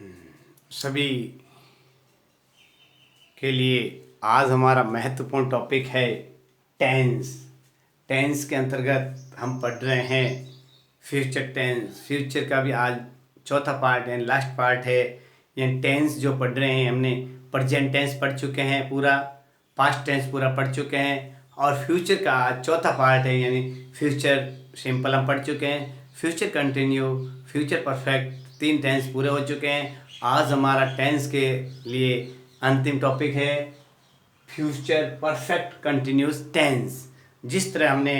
सभी के लिए आज हमारा महत्वपूर्ण टॉपिक है टेंस। टेंस के अंतर्गत हम पढ़ रहे हैं फ्यूचर टेंस। फ्यूचर का भी आज चौथा पार्ट है, लास्ट पार्ट है। ये टेंस जो पढ़ रहे हैं, हमने प्रेजेंट टेंस पढ़ चुके हैं पूरा, पास्ट टेंस पूरा पढ़ चुके हैं, और फ्यूचर का आज चौथा पार्ट है, यानी फ्यूचर सिंपल हम पढ़ चुके हैं, future continue, future perfect, 3 tense पूरे हो चुके हैं। आज हमारा टेंस के लिए अंतिम टॉपिक है फ्यूचर परफेक्ट कंटिन्यूस टेंस। जिस तरह हमने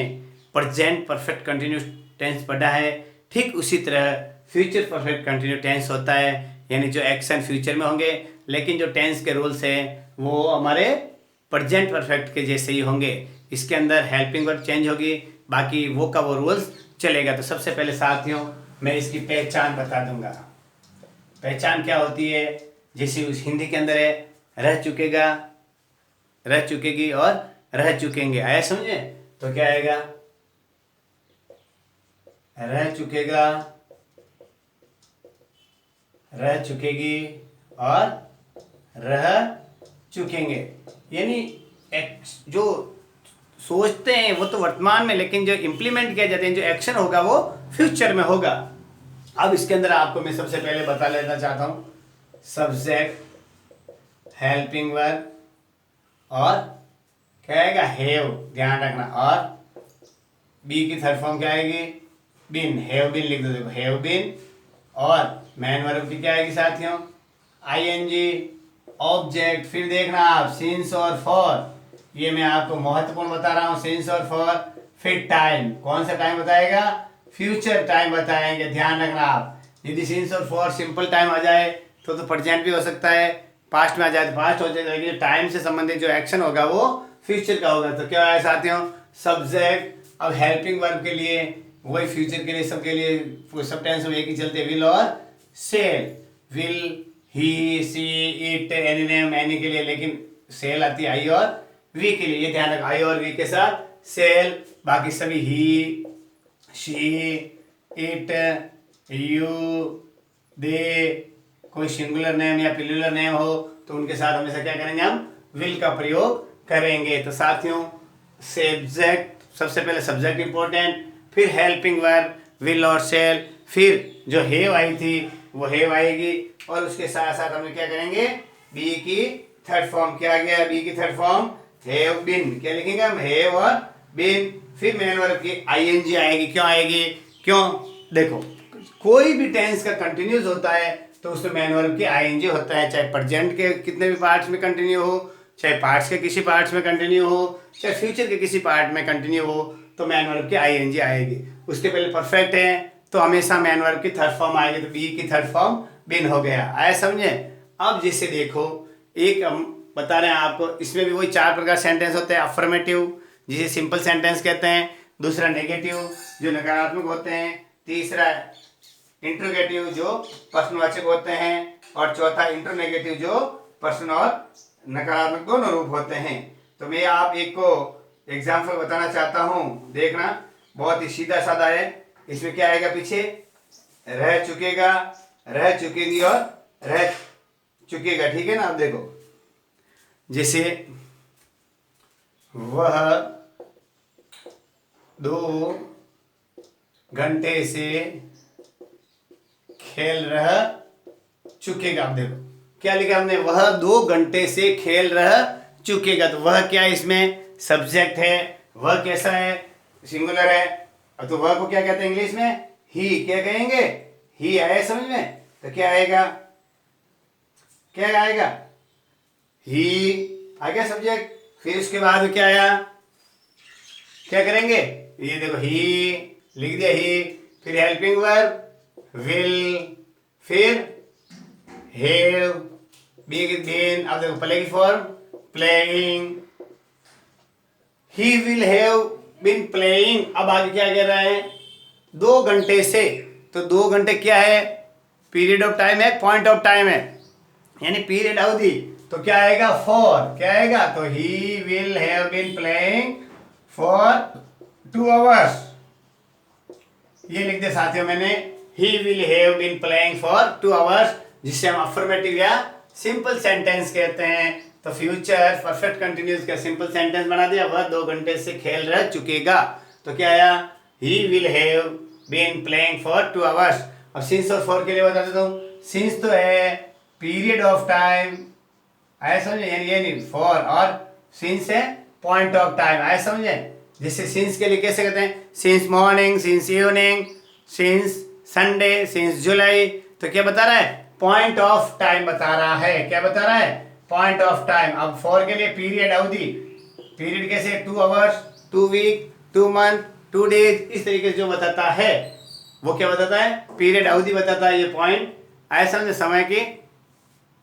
प्रेजेंट परफेक्ट कंटिन्यूस टेंस पढ़ा है, ठीक उसी तरह फ्यूचर परफेक्ट कंटिन्यू टेंस होता है, यानी जो एक्शन फ्यूचर में होंगे, लेकिन जो टेंस के रूल्स हैं वो हमारे प्रेजेंट परफेक्ट के जैसे ही होंगे। इसके अंदर हेल्पिंग वर्ब चेंज होगी, बाकी वो का वो रूल्स चलेगा। तो सबसे पहले साथियों मैं इसकी पहचान बता दूंगा। पहचान क्या होती है, जैसे उस हिंदी के अंदर है रह चुकेगा, रह चुकेगी और रह चुकेंगे। आया समझे? तो क्या आएगा? रह चुकेगा, रह चुकेगी और रह चुकेंगे। यानी जो सोचते हैं वो तो वर्तमान में, लेकिन जो इम्प्लीमेंट किया जाते हैं, जो एक्शन होगा वो फ्यूचर में होगा। अब इसके अंदर आपको मैं सबसे पहले बता लेना चाहता हूं सब्जेक्ट, हेल्पिंग वर्ब और क्या आएगा? हैव, ध्यान रखना। और बी की थर्ड फॉर्म क्या आएगी? बीन। हैव बीन लिख दो, देखो हैव बीन। और मैन वर्ब की क्या आएगी साथियों? ING, object. फिर देखना आप सिंस और फॉर, ये मैं आपको महत्वपूर्ण बता रहा हूं, सिंस और फॉर। फिर टाइम, कौन सा टाइम बताएगा? फ्यूचर टाइम बताएंगे, ध्यान रखना आप। यदि सिंस और फॉर सिंपल टाइम आ जाए तो प्रेजेंट भी हो सकता है, पास्ट में आ जाए तो पास्ट हो जाएगा, लेकिन टाइम से संबंधित जो एक्शन होगा वो फ्यूचर का होगा। तो क्या है साथियों? सब्जेक्ट। अब हेल्पिंग वर्ब के लिए वही फ्यूचर के लिए, सबके लिए सब टेंस में एक ही चलते, विल और shall. Will, he, she, it, any name, any के लिए, लेकिन सेल आती है आई और वी के लिए, ये ध्यान रखो, आई और वी के साथ सेल। बाकी सभी ही, शी, इट, यू, दे, कोई सिंगुलर नेम या प्लूरल नेम हो तो उनके साथ हमेशा क्या करेंगे? हम विल का प्रयोग करेंगे। तो साथियों सब्जेक्ट, सबसे पहले सब्जेक्ट इंपॉर्टेंट, फिर हेल्पिंग वर्ब विल और सेल, फिर जो हैव आई थी वो हैव आएगी, और उसके साथ साथ हम क्या करेंगे? बी की थर्ड फॉर्म क्या आ गया? बी की थर्ड फॉर्म हैव बीन। क्या लिखेंगे हम? हैव और बीन। फिर मेन वर्ब की आईएनजी आएगी। क्यों आएगी? क्यों? देखो कोई भी टेंस का कंटिन्यूस होता है तो उसमें मेन वर्ब की आईएनजी होता है, चाहे प्रेजेंट के कितने भी पार्ट्स में कंटिन्यू हो, चाहे पार्ट्स के किसी पार्ट्स में कंटिन्यू हो, चाहे फ्यूचर के किसी पार्ट में कंटिन्यू हो, तो मैन वर्ब की आईएनजी आएगी। उसके पहले परफेक्ट है तो हमेशा मैन वर्ब की थर्ड फॉर्म आएगी, तो बी की थर्ड फॉर्म बिन हो गया। आया समझे? अब जैसे देखो, एक हम बता रहे हैं आपको, इसमें भी वही 4 प्रकार सेंटेंस होते हैं। अफर्मेटिव जिसे सिंपल सेंटेंस कहते हैं, दूसरा नेगेटिव जो नकारात्मक होते हैं, तीसरा इंट्रोगेटिव जो प्रश्नवाचक होते हैं, और चौथा इंट्रोनेगेटिव जो प्रश्न और नकारात्मक दोनों रूप होते हैं। तो मैं आप एक को एग्जाम्पल बताना चाहता हूं, देखना बहुत ही सीधा साधा है। इसमें क्या आएगा? पीछे रह चुकेगा, रह चुकेगी और रह चुकेगा, ठीक है ना? अब देखो जैसे वह 2 घंटे से खेल रह चुकेगा। अब देखो क्या लिखा हमने? वह 2 घंटे से खेल रह चुकेगा। तो वह क्या है? इसमें सब्जेक्ट है। वह कैसा है? सिंगुलर है। अब तो वह को क्या कहते हैं इंग्लिश में? ही। क्या कहेंगे? ही। आया समझ में? तो क्या आएगा? क्या आएगा? ही आ गया सब्जेक्ट। फिर उसके बाद क्या आया? क्या करेंगे? ये देखो ही लिख दिया, ही। फिर हेल्पिंग वर्ब विल, फिर हैव, बीन। अब देखो प्ले की form playing, he will have been playing. अब आगे क्या कह रहा है? 2 घंटे से, तो 2 घंटे क्या है? पीरियड ऑफ टाइम है, पॉइंट ऑफ टाइम है, यानी पीरियड अवधि। तो क्या आएगा? फॉर। क्या आएगा? तो he will have been playing for 2 hours. ये लिख दे साथियों मैंने, he will have been playing for 2 hours. जिसे हम अफर्मेटिव या सिंपल सेंटेंस कहते हैं। तो फ्यूचर परफेक्ट कंटिन्यूस का सिंपल सेंटेंस बना दिया, वह 2 घंटे से खेल रह चुकेगा। तो क्या आया, he will have been playing for 2 hours. अब सिंस और फॉर के लिए बता देता हूँ। सिंस तो है पीरियड ऑफ टाइम, आया समझे, यानी ये नहीं फॉर, और सिंस है पॉइंट ऑफ टाइम, आया समझे। जैसे सिंस के लिए कैसे कहते हैं, since morning, since evening, since Sunday, since जुलाई। तो क्या बता रहा है, पॉइंट ऑफ टाइम बता रहा है। क्या बता रहा है, पॉइंट ऑफ टाइम। अब फॉर के लिए पीरियड, अवधि, पीरियड कैसे 2 आवर्स, 2 वीक, 2 मंथ, 2 डेज, इस तरीके से जो बताता है वो क्या बताता है, पीरियड, अवधि बताता है। ये पॉइंट आया समझे, समय की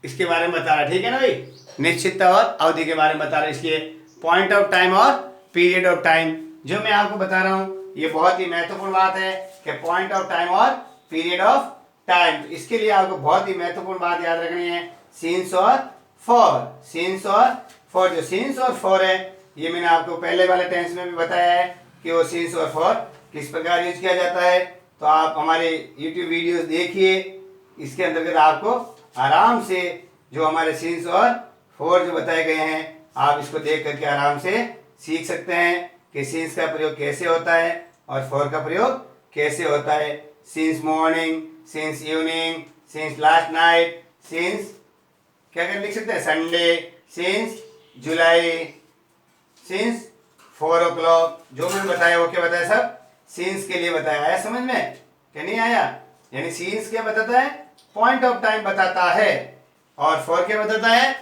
इसके बारे में बता रहा है, ठीक है ना भाई, निश्चितता और अवधि के बारे में बता रहा है। इसलिए पॉइंट ऑफ टाइम और पीरियड ऑफ टाइम जो मैं आपको बता रहा हूँ, ये बहुत ही महत्वपूर्ण बात है कि पॉइंट ऑफ टाइम और पीरियड ऑफ टाइम। तो इसके लिए आपको बहुत ही महत्वपूर्ण बात याद रखनी है, सिंस और फॉर। सिंस और फॉर, जो सिंस और फॉर है, ये मैंने आपको पहले वाले टेंस में भी बताया है कि वो सिंस और फॉर किस प्रकार यूज किया जाता है। तो आप हमारे YouTube वीडियोस देखिए, इसके अंतर्गत आपको आराम से जो हमारे सिंस और फॉर जो बताए गए हैं, आप इसको देख करके आराम से सीख सकते हैं कि सिंस का प्रयोग कैसे होता है और फॉर का प्रयोग कैसे होता है। Since morning, since evening, since last night, since क्या कर लिख सकते हैं, संडे, सिंस जुलाई, सिंस 4 o'clock, जो मैंने बताया वो क्या बताया, सब सिंस के लिए बताया। आया समझ में क्या नहीं आया, यानी सिंस क्या बताता है, पॉइंट ऑफ टाइम बताता है, और फॉर क्या बताता है,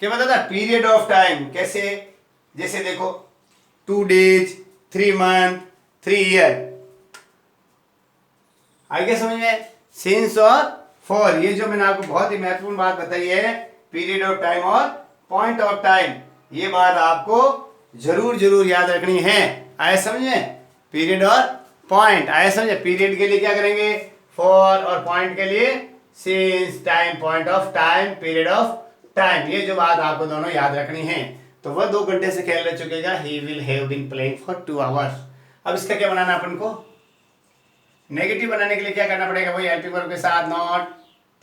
क्या बताता है, पीरियड ऑफ टाइम। कैसे, जैसे देखो 2 days, 3 month, 3 year, आगे समझ में। सिंस और फॉर, ये जो मैंने आपको बहुत ही महत्वपूर्ण बात बताई है, पीरियड ऑफ टाइम और पॉइंट ऑफ टाइम, ये बात आपको जरूर जरूर याद रखनी है। आया समझे, पीरियड और पॉइंट, आया समझे। पीरियड के लिए क्या करेंगे, फॉर, और पॉइंट के लिए since, time, point of time, period of time, ये जो बात आपको दोनों याद रखनी है। तो वह 2 घंटे से खेल रह चुकेगा, he will have been playing for 2 hours. अब इसका क्या बनाना अपन को, नेगेटिव बनाने के लिए क्या करना पड़ेगा, वही हेल्पिंग वर्ब के साथ नॉट।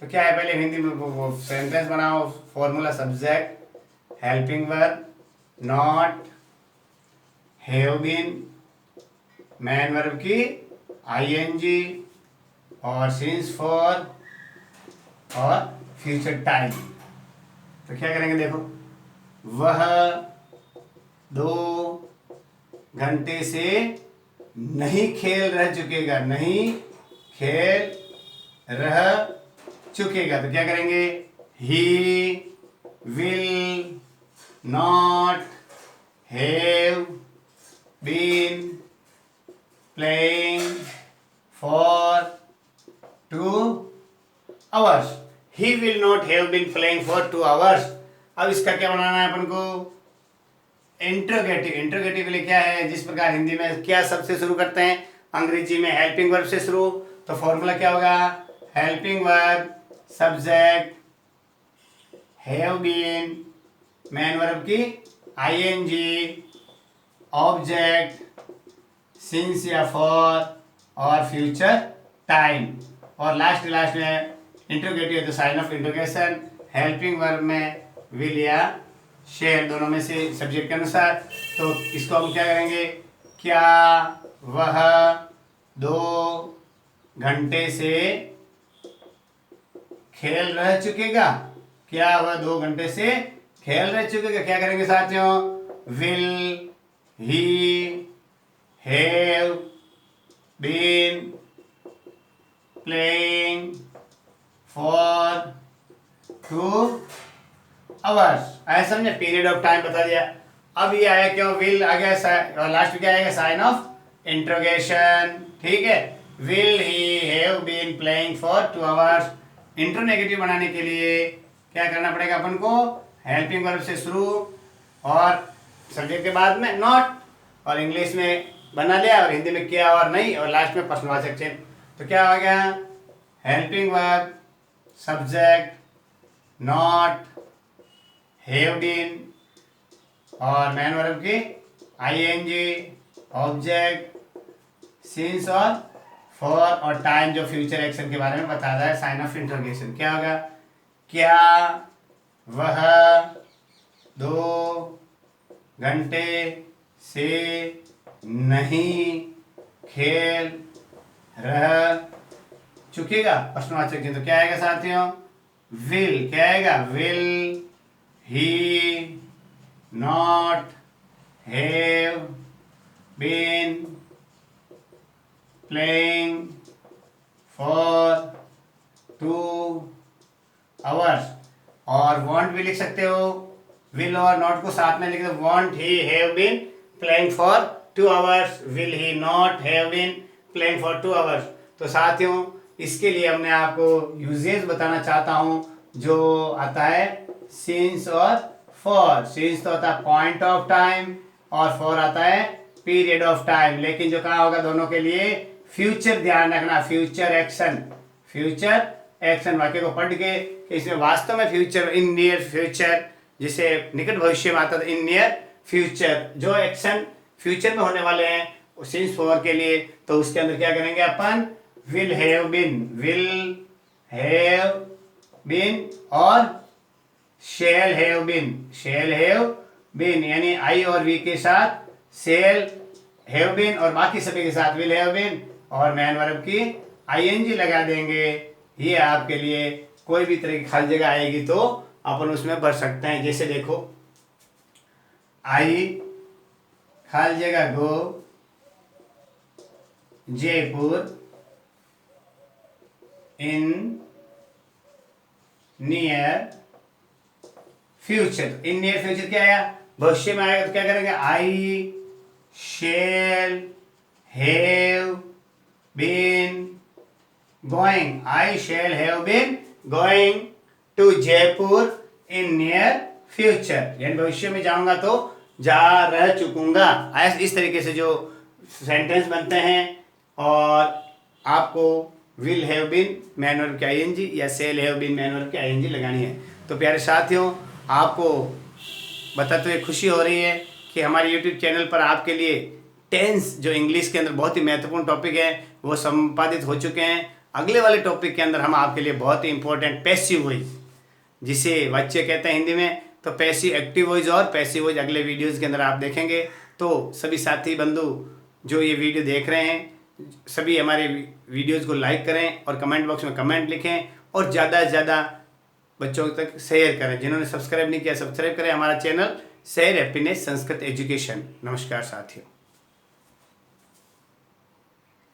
तो क्या है, पहले हिंदी में वो सेंटेंस बनाओ, formula subject helping verb not have been, main verb की आईएनजी, और सिंस फॉर, और फ्यूचर टाइम। तो क्या करेंगे, देखो, वह 2 घंटे से नहीं खेल रह चुकेगा, नहीं खेल रह चुकेगा। तो क्या करेंगे, he will not have been playing for 2 hours. He will not have been playing for 2 hours. अब इसका क्या बनाना है अपन को, इंट्रोगेटिव। इंट्रोगेटिव के लिए क्या है, जिस प्रकार हिंदी में क्या सबसे शुरू करते हैं, अंग्रेजी में हेल्पिंग वर्ब से शुरू। तो फॉर्मूला क्या होगा, helping verb subject have been, main verb की आईएनजी, ऑब्जेक्ट सिंस या फॉर, और फ्यूचर टाइम, और लास्ट में इंट्रोगेटिव है तो sign of interrogation, helping verb में विल या शेयर, दोनों में से सब्जेक्ट के अनुसार। तो इसको हम क्या करेंगे, क्या वह 2 घंटे से खेल रह चुकेगा, क्या वह 2 घंटे से खेल रह चुकेगा। क्या करेंगे साथियों, will he have been playing for 2 hours. ऐसा समझे, पीरियड ऑफ टाइम बता दिया। अब ये आया क्यों, विल आ गया, लास्ट में क्या आएगा, साइन ऑफ इंट्रोगेशन, ठीक है। Will he have been playing for 2 hours. Interronegative बनाने के लिए क्या करना पड़ेगा अपन को, हेल्पिंग वर्ब से शुरू, और सब्जेक्ट के बाद में नॉट, और इंग्लिश में बना लिया, और हिंदी में किया और नहीं, और लास्ट में प्रश्नवाचक चिन्ह। तो क्या हो गया, helping verb subject not have been, और मैन वर्ब की आईएनजी, ऑब्जेक्ट सिंस और फॉर और टाइम जो फ्यूचर एक्शन के बारे में बता रहा है, साइन ऑफ इंटरोगेशन क्या होगा, क्या वह 2 घंटे से नहीं खेल रह चुकेगा, प्रश्नवाचक चिन्ह। तो क्या आएगा साथियों, विल। क्या आएगा, will he not have been playing for 2 hours. और वॉन्ट भी लिख सकते हो, विल और नॉट को साथ में लिख दो, won't he have been playing for 2 hours, will he not have been playing for 2 hours. तो साथियों इसके लिए हमने आपको यूजेस बताना चाहता हूं, जो आता है सिंस और फॉर। सिंस तो आता है पॉइंट ऑफ टाइम और फॉर आता है पीरियड ऑफ टाइम, लेकिन जो कहा होगा दोनों के लिए फ्यूचर ध्यान रखना, फ्यूचर एक्शन। फ्यूचर एक्शन वाक्य को पढ़ के इसमें वास्तव में फ्यूचर, इन नियर फ्यूचर, जिसे निकट भविष्य में आता था, इन नियर फ्यूचर जो एक्शन फ्यूचर में होने वाले हैं सिंस फॉर के लिए, तो उसके अंदर क्या करेंगे अपन, विल हैव बीन और शेल हैव बीन, यानी आई और वी के साथ शेल हैव बीन और बाकी सभी के साथ विल हैव बीन और मैन वर्ब की आईएनजी लगा देंगे। ये आपके लिए कोई भी तरह की खाली जगह आएगी तो अपन उसमें भर सकते हैं। जैसे देखो, आई खाली जगह go Jaipur in near future. In near future क्या आया, भविष्य में आएगा तो क्या करेंगे, I shall have been going, I shall have been going to Jaipur in near future, यानी भविष्य में जाऊंगा तो जा रह चुकूंगा। इस तरीके से जो सेंटेंस बनते हैं और आपको will have been main verb की आईएनजी या shall have been main verb की आईएनजी लगानी है। तो प्यारे साथियों, आपको बताते हुए खुशी हो रही है कि हमारे यूट्यूब चैनल पर आपके लिए टेंस जो इंग्लिश के अंदर बहुत ही महत्वपूर्ण टॉपिक है वो संपादित हो चुके हैं। अगले वाले टॉपिक के अंदर हम आपके लिए बहुत ही इंपॉर्टेंट पैसिव वॉइस, जिसे वाच्य कहते हैं हिंदी में, तो पैसिव एक्टिव वॉइस और पैसिव वॉइस अगले वीडियोज़ के अंदर आप देखेंगे। तो सभी साथी बंधु जो ये वीडियो देख रहे हैं, सभी हमारे वीडियोज़ को लाइक करें और कमेंट बॉक्स में कमेंट लिखें और ज़्यादा से ज़्यादा बच्चों तक शेयर करें। जिन्होंने सब्सक्राइब नहीं किया सब्सक्राइब करें हमारा channel share happiness Sanskrit education. नमस्कार साथियों।